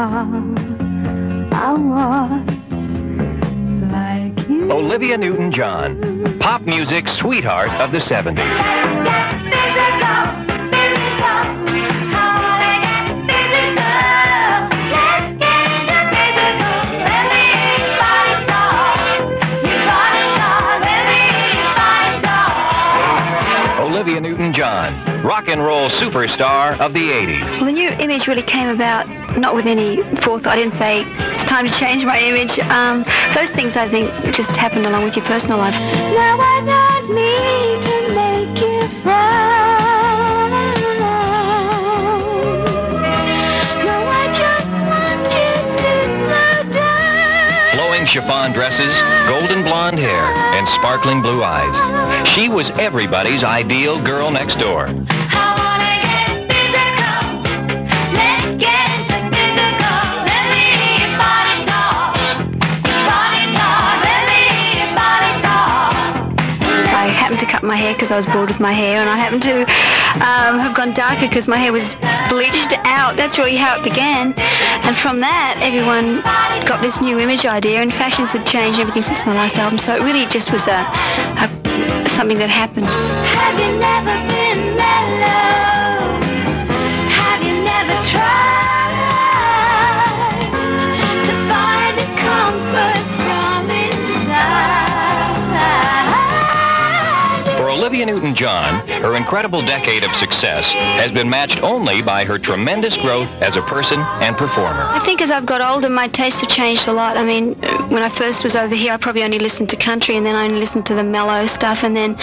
I was like you. Olivia Newton-John, pop music's sweetheart of the 70s. Olivia Newton-John, rock and roll superstar of the 80s. Well, the new image really came about not with any forethought. I didn't say, it's time to change my image. Those things, I think, just happened along with your personal life. Now I don't mean to make you frown. No, I just want you to slow down. Flowing chiffon dresses, golden blonde hair, and sparkling blue eyes. She was everybody's ideal girl next door. I wanna get physical. Let's get into physical. Let me hear your body talk. Body talk. Let me hear your body talk. I happened to cut my hair because I was bored with my hair, and I happened to have gone darker because my hair was bleached out. That's really how it began. And from that, everyone got this new image idea, and fashions had changed everything since my last album. So it really just was something that happened. Have you never been mellow? Have you never tried to find a comfort from inside? For Olivia Newton-John, her incredible decade of success has been matched only by her tremendous growth as a person and performer. I think as I've got older, my tastes have changed a lot. I mean, when I first was over here, I probably only listened to country, and then I only listened to the mellow stuff, and then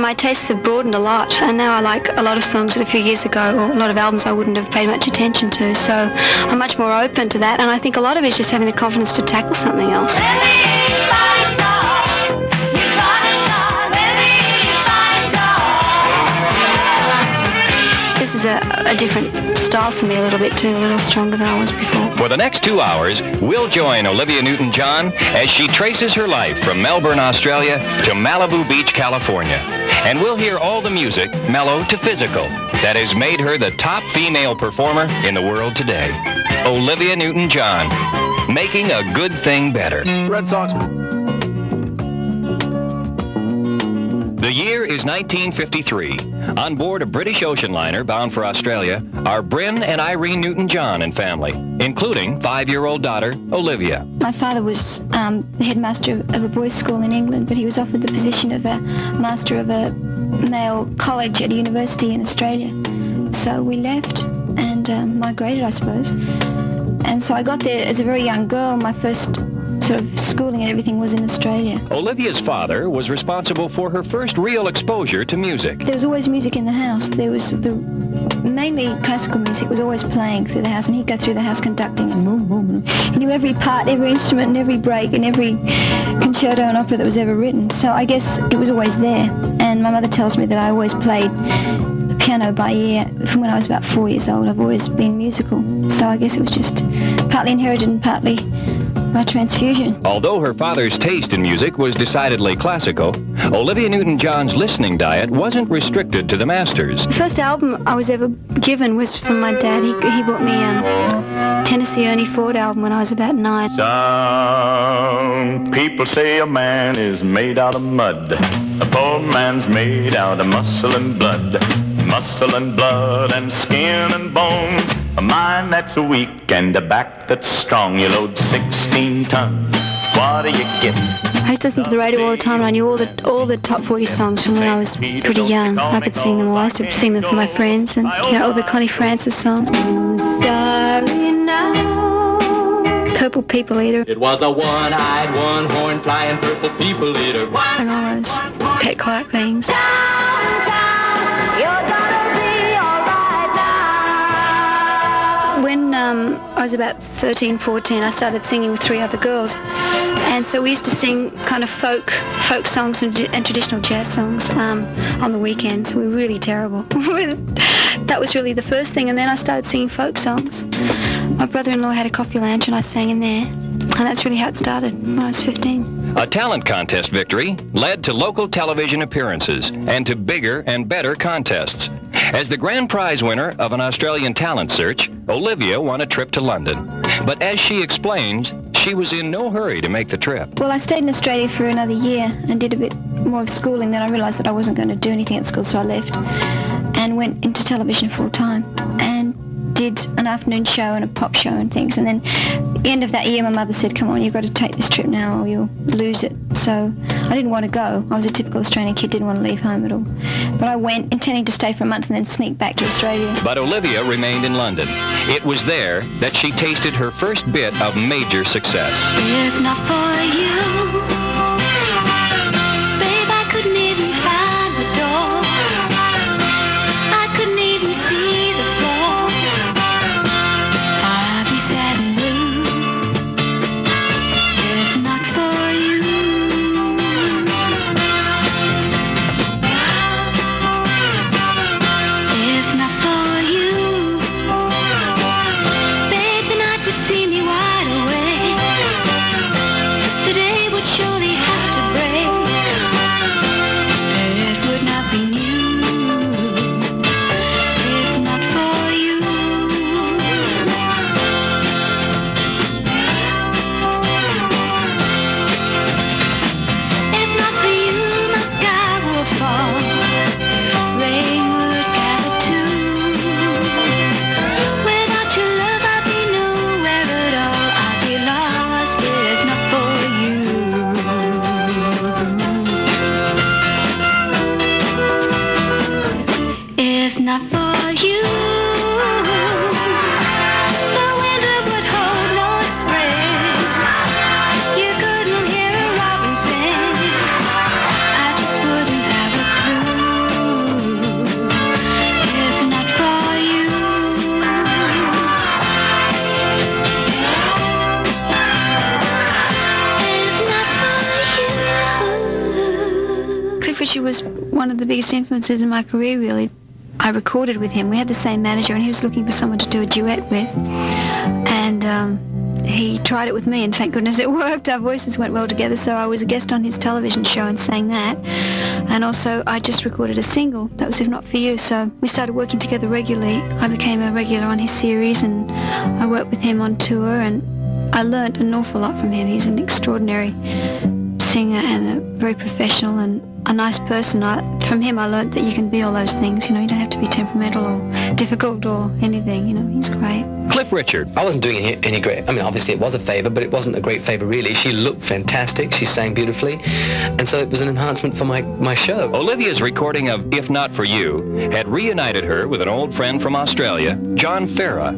my tastes have broadened a lot, and now I like a lot of songs that a few years ago, or a lot of albums I wouldn't have paid much attention to, so I'm much more open to that, and I think a lot of it is just having the confidence to tackle something else. This is a different style for me a little bit too, a little stronger than I was before. For the next 2 hours, we'll join Olivia Newton-John as she traces her life from Melbourne, Australia to Malibu Beach, California. And we'll hear all the music, mellow to physical, that has made her the top female performer in the world today. Olivia Newton-John, making a good thing better. Red Sox. The year is 1953. On board a British ocean liner bound for Australia are Bryn and Irene Newton-John and family, including 5-year-old daughter, Olivia. My father was the headmaster of a boys' school in England, but he was offered the position of a master of a male college at a university in Australia. So we left and migrated, I suppose. And so I got there as a very young girl. My first sort of schooling and everything was in Australia. Olivia's father was responsible for her first real exposure to music. There was always music in the house. There was mainly classical music was always playing through the house, and he'd go through the house conducting, and he knew every part, every instrument, and every break, and every concerto and opera that was ever written. So I guess it was always there. And my mother tells me that I always played the piano by ear from when I was about 4 years old. I've always been musical. So I guess it was just partly inherited and partly by transfusion. Although her father's taste in music was decidedly classical, Olivia Newton-John's listening diet wasn't restricted to the masters. The first album I was ever given was from my dad. He bought me Tennessee Ernie Ford album when I was about 9. Some people say a man is made out of mud. A poor man's made out of muscle and blood. Muscle and blood and skin and bones. A mind that's weak and a back that's strong. You load 16 tons. What do you get? I used to listen to the radio all the time, and I knew all the top 40 songs from when I was pretty young. I could sing them all. I used to sing them for my friends, and all the Connie Francis songs. Sorry now. Purple People Eater. It was a one-eyed, one-horned, flying purple people eater. And all those Pet Clark things. When I was about 13, 14, I started singing with 3 other girls. And so we used to sing kind of folk songs and traditional jazz songs on the weekends. We were really terrible. That was really the first thing. And then I started singing folk songs. My brother-in-law had a coffee lounge, and I sang in there. And that's really how it started when I was 15. A talent contest victory led to local television appearances and to bigger and better contests. As the grand prize winner of an Australian talent search, Olivia won a trip to London. But as she explains, she was in no hurry to make the trip. Well, I stayed in Australia for another year and did a bit more of schooling. Then I realised that I wasn't going to do anything at school, so I left and went into television full time and did an afternoon show and a pop show and things. And then at the end of that year, my mother said, come on, you've got to take this trip now or you'll lose it. So I didn't want to go. I was a typical Australian kid, didn't want to leave home at all. But I went intending to stay for a month and then sneak back to Australia. But Olivia remained in London. It was there that she tasted her first bit of major success. If not for you, babe, I couldn't even find the door. I couldn't even see the floor. I'd be sad and blue if not for you. If not for you, babe, the night would see me wide awake. The day would surely have to break. It would not be new if not for you. If not for you, my sky will fall. Rain would gather too. Without your love, I'd be nowhere at all. I'd be lost if not for you. If not for you, the winter would hold no spring. You couldn't hear a robin sing. I just wouldn't have a clue. If not for you. Cliff Richard was one of the biggest influences in my career, really. I recorded with him. We had the same manager, and he was looking for someone to do a duet with. And he tried it with me, and thank goodness it worked. Our voices went well together, so I was a guest on his television show and sang that. And also, I just recorded a single. That was If Not For You. So we started working together regularly. I became a regular on his series, and I worked with him on tour, and I learned an awful lot from him. He's an extraordinary singer and a very professional and a nice person. From him I learned that you can be all those things, you know, you don't have to be temperamental or difficult or anything, you know, he's great. Cliff Richard. I wasn't doing any great, I mean, obviously it was a favour, but it wasn't a great favour really. She looked fantastic, she sang beautifully, and so it was an enhancement for my show. Olivia's recording of If Not For You had reunited her with an old friend from Australia, John Farah,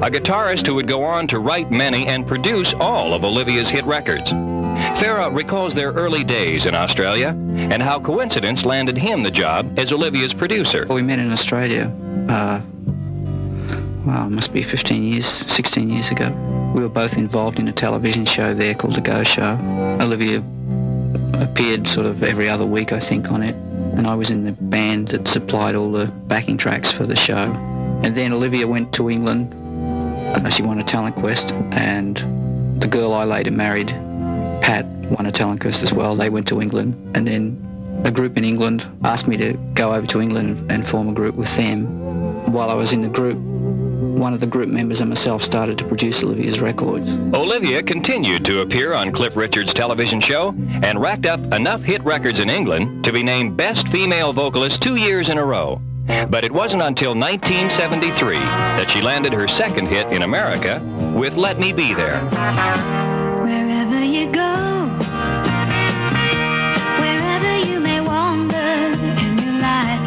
a guitarist who would go on to write many and produce all of Olivia's hit records. Farah recalls their early days in Australia and how coincidence landed him the job as Olivia's producer. We met in Australia, well, it must be 16 years ago. We were both involved in a television show there called The Go Show. Olivia appeared sort of every other week, I think, on it, and I was in the band that supplied all the backing tracks for the show. And then Olivia went to England. She won a talent quest, and the girl I later married, Pat, won a talent quest as well. They went to England, and then a group in England asked me to go over to England and form a group with them. While I was in the group, one of the group members and myself started to produce Olivia's records. Olivia continued to appear on Cliff Richard's television show and racked up enough hit records in England to be named Best Female Vocalist 2 years in a row. But it wasn't until 1973 that she landed her second hit in America with Let Me Be There. Wherever you go, wherever you may wander in your life,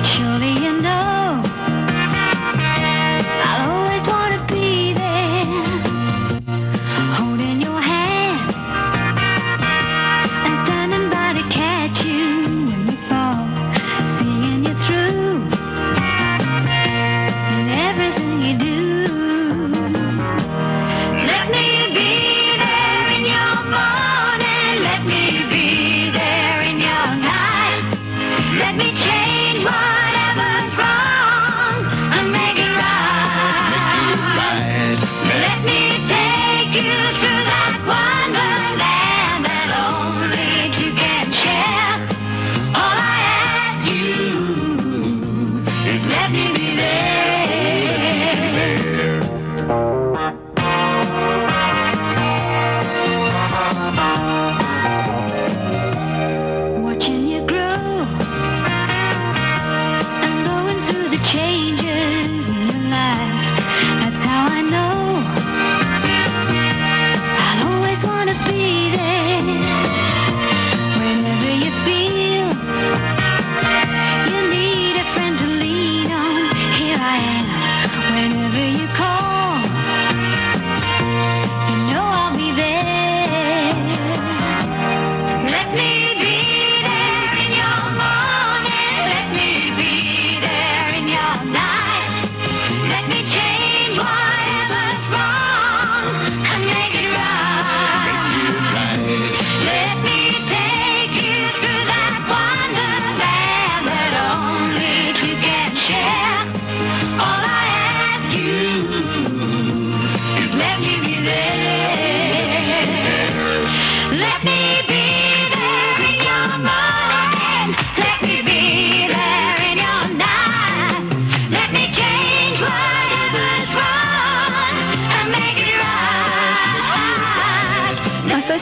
surely you know I'll always want to be there, holding your hand and standing by to catch you when you fall, seeing you through in everything you do. Let me be there in your mind.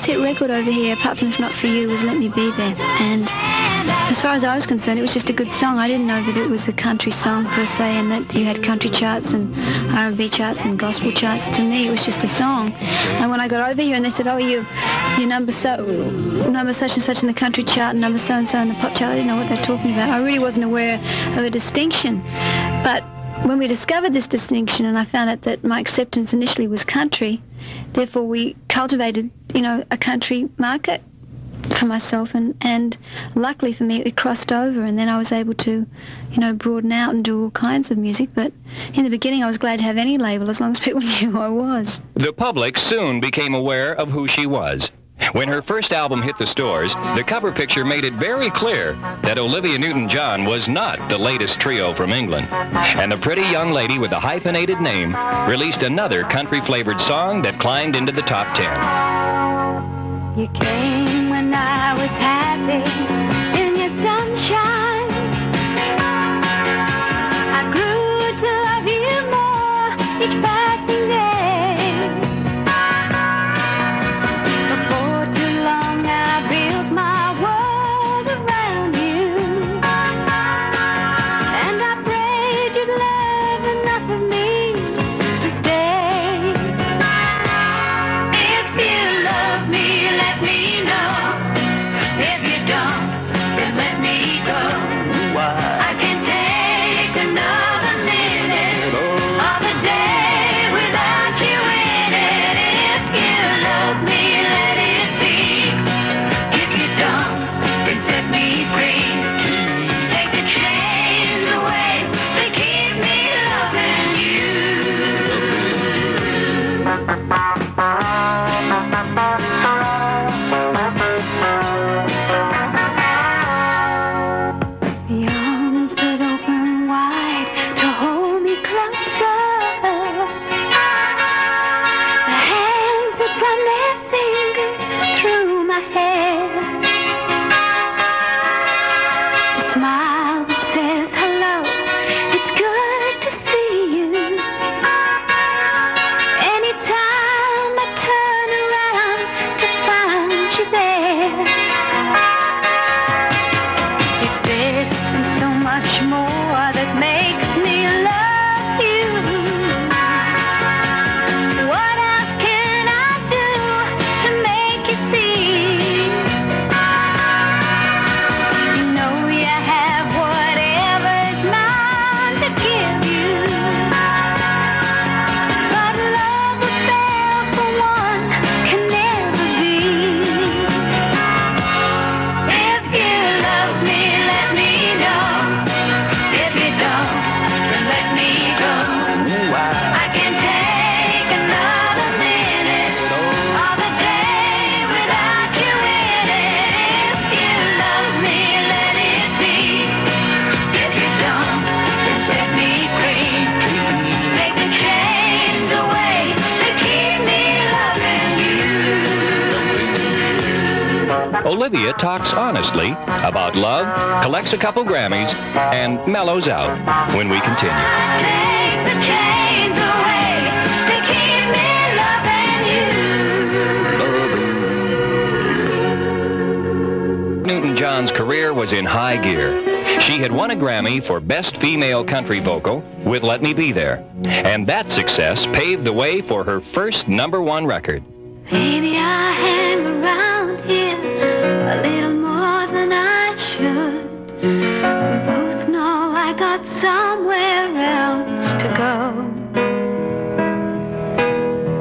biggest hit record over here, apart from If Not For You, was Let Me Be There. And as far as I was concerned, it was just a good song. I didn't know that it was a country song per se, and that you had country charts and R&B charts and gospel charts. To me, it was just a song. And when I got over here and they said, oh, you're number such and such in the country chart and number so and so in the pop chart, I didn't know what they were talking about. I really wasn't aware of a distinction. But when we discovered this distinction, and I found out that my acceptance initially was country, therefore we cultivated, a country market for myself, and luckily for me it crossed over, and then I was able to broaden out and do all kinds of music. But in the beginning I was glad to have any label as long as people knew who I was. The public soon became aware of who she was. When her first album hit the stores, the cover picture made it very clear that Olivia Newton-John was not the latest trio from England. And the pretty young lady with the hyphenated name released another country-flavored song that climbed into the top 10. You came when I was happy in your sunshine. I grew to love you more each passing day. Before too long I built my world around you, and I prayed you'd love enough of me to stay. If you love me, let me know. If you don't, then let me go. I can take another minute of the day without you in it. If you love me, let it be. If you don't, then set me free. Take the chains away, they keep me loving The arms that open wide to hold me closer, the hands that run their fingers through my hair, the smile that says hello, it's good to see you. Anytime I turn around to find you there, it's this and so much more that makes me love you. What else can I do to make you see? You know you have whatever's mine to give you, but love affair for one can never be. If you love me, let me know. If you don't, then let me go. I can take another minute of the day without you in it. If you love me, let it be. If you don't, then set me free. Take the chains away, they keep me loving you. Olivia talks honestly about love, collects a couple Grammys, and mellows out when we continue. Take the chains away, they keep me loving you. Newton-John's career was in high gear. She had won a Grammy for Best Female Country Vocal with Let Me Be There. And that success paved the way for her first #1 record. Maybe I hang around here a little more than I should. We both know I got somewhere else to go.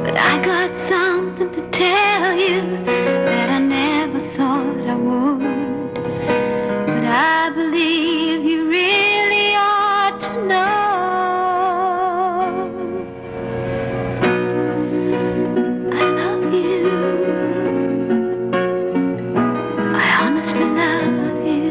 But I got something to tell you that I never thought I would. But I believe you really ought to know. I love you. I honestly love you.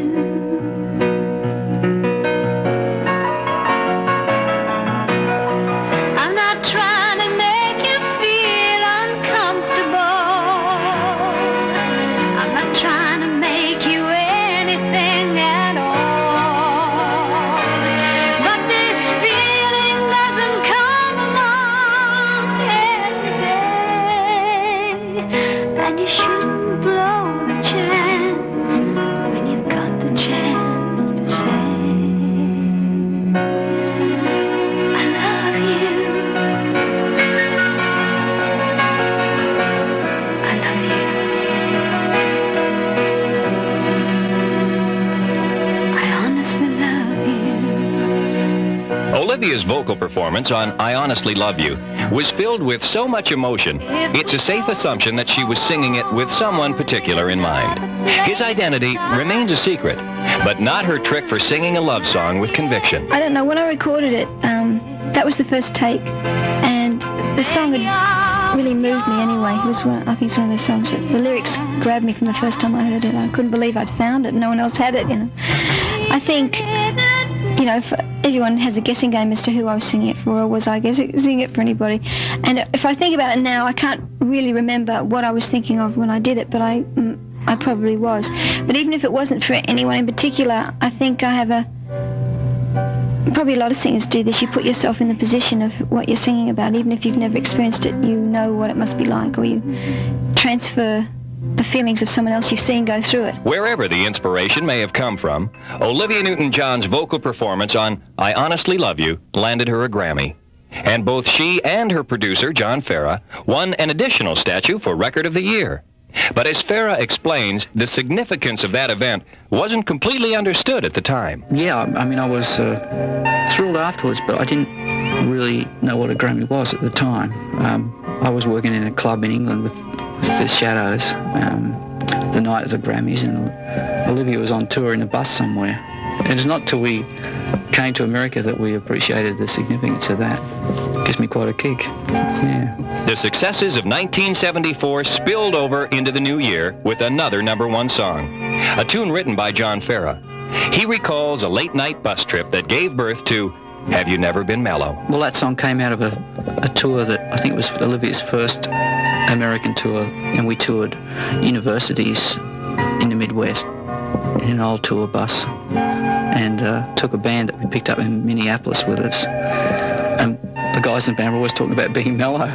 Olivia's vocal performance on I Honestly Love You was filled with so much emotion, it's a safe assumption that she was singing it with someone particular in mind. His identity remains a secret, but not her trick for singing a love song with conviction. I don't know, when I recorded it, that was the first take, and the song had really moved me anyway. It was I think it's one of those songs that the lyrics grabbed me from the first time I heard it. I couldn't believe I'd found it. No one else had it, you know. I think, you know, everyone has a guessing game as to who I was singing it for, or was I singing it for anybody. And if I think about it now, I can't really remember what I was thinking of when I did it, but I probably was. But even if it wasn't for anyone in particular, I think I have probably a lot of singers do this. You put yourself in the position of what you're singing about. Even if you've never experienced it, you know what it must be like, or you transfer the feelings of someone else you've seen go through it. Wherever the inspiration may have come from, Olivia Newton-John's vocal performance on I Honestly Love You landed her a Grammy. And both she and her producer, John Farah, won an additional statue for Record of the Year. But as Farah explains, the significance of that event wasn't completely understood at the time. Yeah, I mean, I was thrilled afterwards, but I didn't really know what a Grammy was at the time. I was working in a club in England with the Shadows the night of the Grammys, and Olivia was on tour in a bus somewhere. It was not till we came to America that we appreciated the significance of that. It gives me quite a kick. Yeah. The successes of 1974 spilled over into the new year with another #1 song, a tune written by John Farah. He recalls a late-night bus trip that gave birth to Have You Never Been Mellow? Well, that song came out of a tour that I think was Olivia's first American tour, and we toured universities in the Midwest in an old tour bus, and took a band that we picked up in Minneapolis with us. And the guys in the band were always talking about being mellow.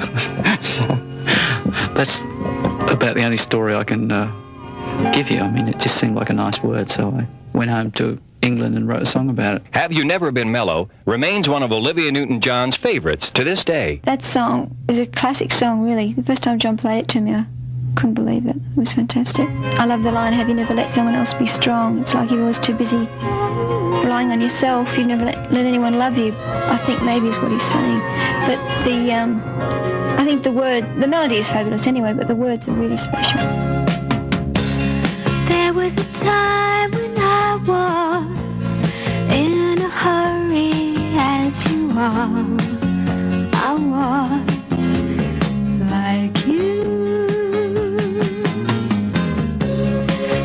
So that's about the only story I can give you. I mean, it just seemed like a nice word, so I went home to England and wrote a song about it. Have You Never Been Mellow remains one of Olivia Newton-John's favorites to this day. That song is a classic song, really. The first time John played it to me, I couldn't believe it. It was fantastic. I love the line, have you never let someone else be strong? It's like you're always too busy relying on yourself. You've never let anyone love you, I think maybe is what he's saying. But I think the melody is fabulous anyway, but the words are really special. There was a time when I was in a hurry as you are. I was like you.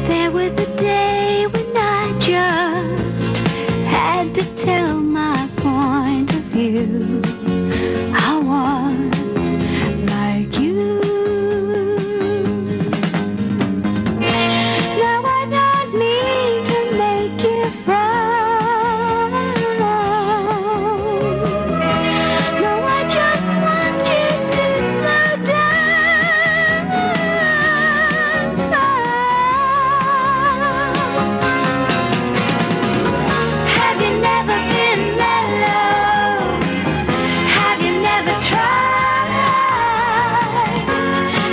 There was a day when I just had to tell my point of view. I was like you. Now I don't mean to make you frown. No, I just want you to slow down. Have you never been mellow? Have you never tried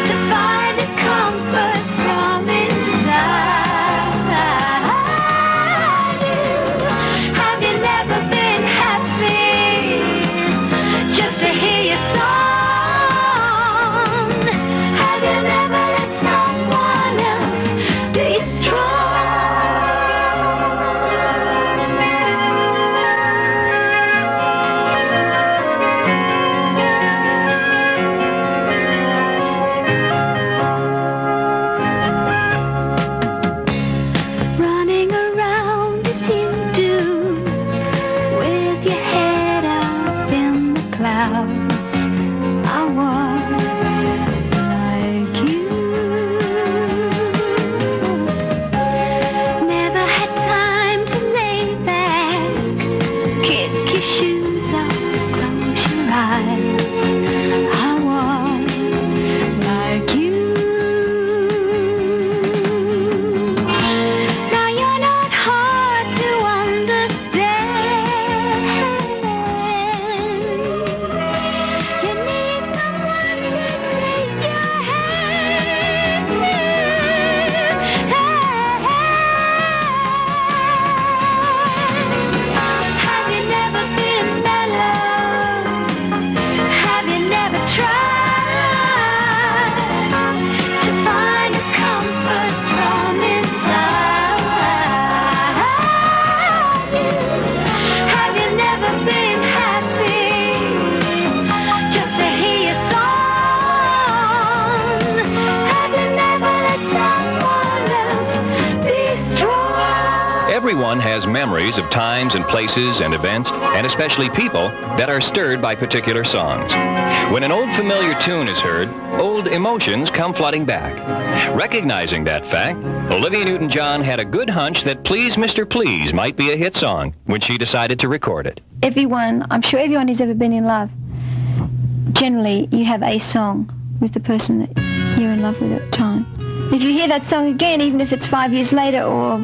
to find a comfort from inside you? Have you never been happy just to hear your song? Have you never let someone else be running around as you do, with your head up in the clouds? I was like you. Never had time to lay back, kick your shoes off, close your eyes. I was like you. Now you're not hard to understand. everyone has memories of times and places and events, and especially people, that are stirred by particular songs. When an old familiar tune is heard, old emotions come flooding back. Recognizing that fact, Olivia Newton-John had a good hunch that Please Mr. Please might be a hit song when she decided to record it. I'm sure everyone who's ever been in love, generally you have a song with the person that you're in love with at the time. If you hear that song again, even if it's 5 years later or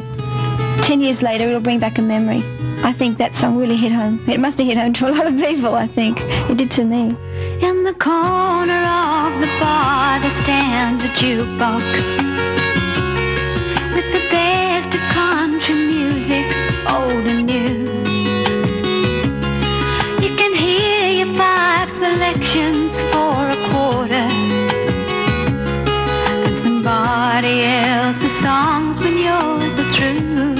10 years later, it'll bring back a memory. I think that song really hit home. It must have hit home to a lot of people, I think. It did to me. In the corner of the bar there stands a jukebox with the best of country music, old and new. You can hear your 5 selections for a quarter, and somebody else's songs when yours are through.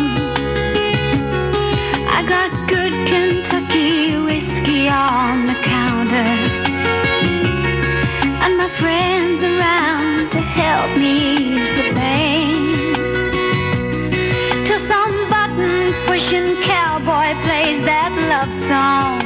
I got good Kentucky whiskey on the counter, and my friends around to help me ease the pain, till some button-pushing cowboy plays that love song.